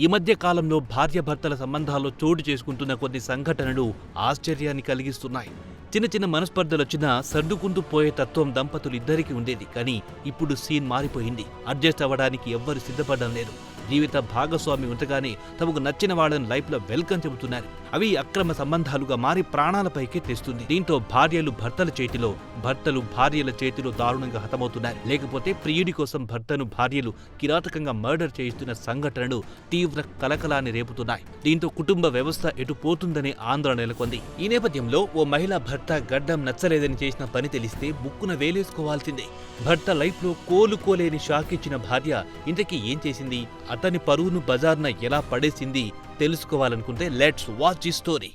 ఈ మధ్య కాలంలో భార్యాభర్తల సంబంధాల్లో చోటు చేసుకుంటున్న కొన్ని సంఘటనలు ఆశ్చర్యాన్ని కలిగిస్తున్నాయి. చిన్న చిన్న మనస్పర్ధలొచ్చినా సర్దుకుంటూ పోయే తత్వం దంపతులిద్దరికీ ఉండేది. కానీ ఇప్పుడు సీన్ మారిపోయింది. అడ్జస్ట్ అవ్వడానికి ఎవ్వరు సిద్ధపడడం లేదు. జీవిత భాగస్వామి ఉండగానే తమకు నచ్చిన వాళ్ళని లైఫ్లో వెల్కమ్ చెబుతున్నారు. అవి అక్రమ సంబంధాలుగా మారి ప్రాణాలపైకి తెస్తుంది. దీంతో భార్యలు భర్తల చేతిలో, భర్తలు భార్యల చేతిలో దారుణంగా హతమవుతున్నారు. లేకపోతే ప్రియుడి కోసం భర్తను భార్యలు కిరాతకంగా మర్డర్ చేయిస్తున్న సంఘటనలు తీవ్ర కలకలాన్ని రేపుతున్నాయి. దీంతో కుటుంబ వ్యవస్థ ఎటు పోతుందనే ఆందోళన నెలకొంది. ఈ నేపథ్యంలో ఓ మహిళా భర్త గడ్డం నచ్చలేదని చేసిన పని తెలిస్తే ముక్కున వేలేసుకోవాల్సిందే. భర్త లైఫ్లో కోలుకోలేని షాక్ ఇచ్చిన భార్య ఇంతకీ ఏం చేసింది, అతని పరువును బజార్న ఎలా పడేసింది తెలుసుకోవాలనుకుంటే లెట్స్ వాచ్ ది స్టోరీ.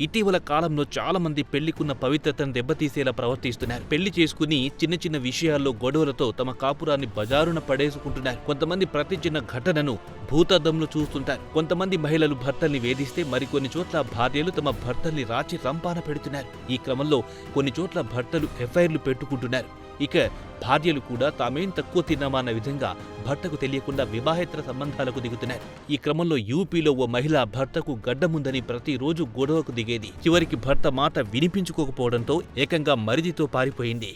ఇటీవల కాలంలో చాలా మంది పెళ్లికున్న పవిత్రతను దెబ్బతీసేలా ప్రవర్తిస్తున్నారు. పెళ్లి చేసుకుని చిన్న చిన్న విషయాల్లో గొడవలతో తమ కాపురాన్ని బజారున పడేసుకుంటున్నారు. కొంతమంది ప్రతి చిన్న ఘటనను భూతద్దంలో చూస్తుంటారు. కొంతమంది మహిళలు భర్తల్ని వేధిస్తే మరికొన్ని చోట్ల భార్యలు తమ భర్తల్ని రాచి రంపాన పెడుతున్నారు. ఈ క్రమంలో కొన్ని చోట్ల భర్తలు ఎఫ్ఐఆర్లు పెట్టుకుంటున్నారు. ఇక భార్యలు కూడా తామేం తక్కువ తిన్నామా అన్న విధంగా భర్తకు తెలియకుండా వివాహేతర సంబంధాలకు దిగుతున్నారు. ఈ క్రమంలో యూపీలో ఓ మహిళ భర్తకు గడ్డముందని ప్రతిరోజు గొడవకు దిగేది. చివరికి భర్త మాట వినిపించుకోకపోవడంతో ఏకంగా మరిదితో పారిపోయింది.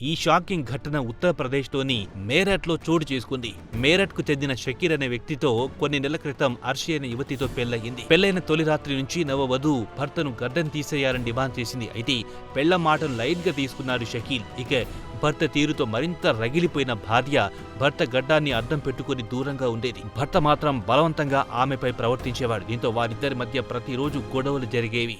ఈ షాకింగ్ ఘటన ఉత్తరప్రదేశ్లోని మేరట్లో చోటు చేసుకుంది. మేరట్కు చెందిన షకీర్ అనే వ్యక్తితో కొన్ని నెలల క్రితం అర్షి అనే యువతితో పెళ్లయ్యింది. పెళ్లైన తొలి రాత్రి నుంచి నవవధువు భర్తను గడ్డం తీసేయాలని డిమాండ్ చేసింది. అయితే పెళ్ల మాటను లైట్ గా తీసుకున్నాడు షకీల్. ఇక భర్త తీరుతో మరింత రగిలిపోయిన భార్య భర్త గడ్డాన్ని అడ్డం పెట్టుకుని దూరంగా ఉండేది. భర్త మాత్రం బలవంతంగా ఆమెపై ప్రవర్తించేవాడు. దీంతో వారిద్దరి మధ్య ప్రతిరోజు గొడవలు జరిగేవి.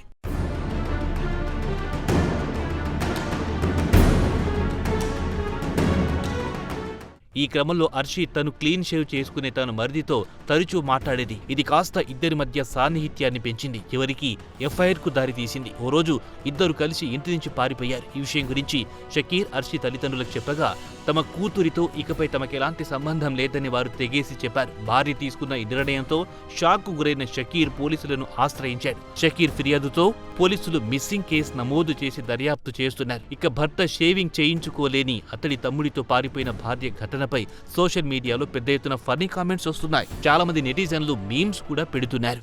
ఈ క్రమంలో అర్షి తను క్లీన్ షేవ్ చేసుకునే తన మరిదితో తరచూ మాట్లాడేది. ఇది కాస్త ఇద్దరి మధ్య సాన్నిహిత్యాన్ని పెంచింది. చివరికి ఎఫ్ఐఆర్కు దారితీసింది. ఓ రోజు ఇద్దరు కలిసి ఇంటి నుంచి పారిపోయారు. ఈ విషయం గురించి షకీర్ అర్షి తల్లిదండ్రులకు చెప్పగా తమ కూతురితో ఇకపై తమకెలాంటి సంబంధం లేదని వారు తెగేసి చెప్పారు. భార్య తీసుకున్న ఈ నిర్ణయంతో షాక్కు గురైన షకీర్ పోలీసులను ఆశ్రయించాడు. షకీర్ ఫిర్యాదుతో పోలీసులు మిస్సింగ్ కేసు నమోదు చేసి దర్యాప్తు చేస్తున్నారు. ఇక భర్త షేవింగ్ చేయించుకోలేని అతడి తమ్ముడితో పారిపోయిన భార్య ఘటనపై సోషల్ మీడియాలో పెద్ద ఎత్తున ఫన్నీ కామెంట్స్ వస్తున్నాయి. చాలా మంది నెటిజన్లు మీమ్స్ కూడా పెడుతున్నారు.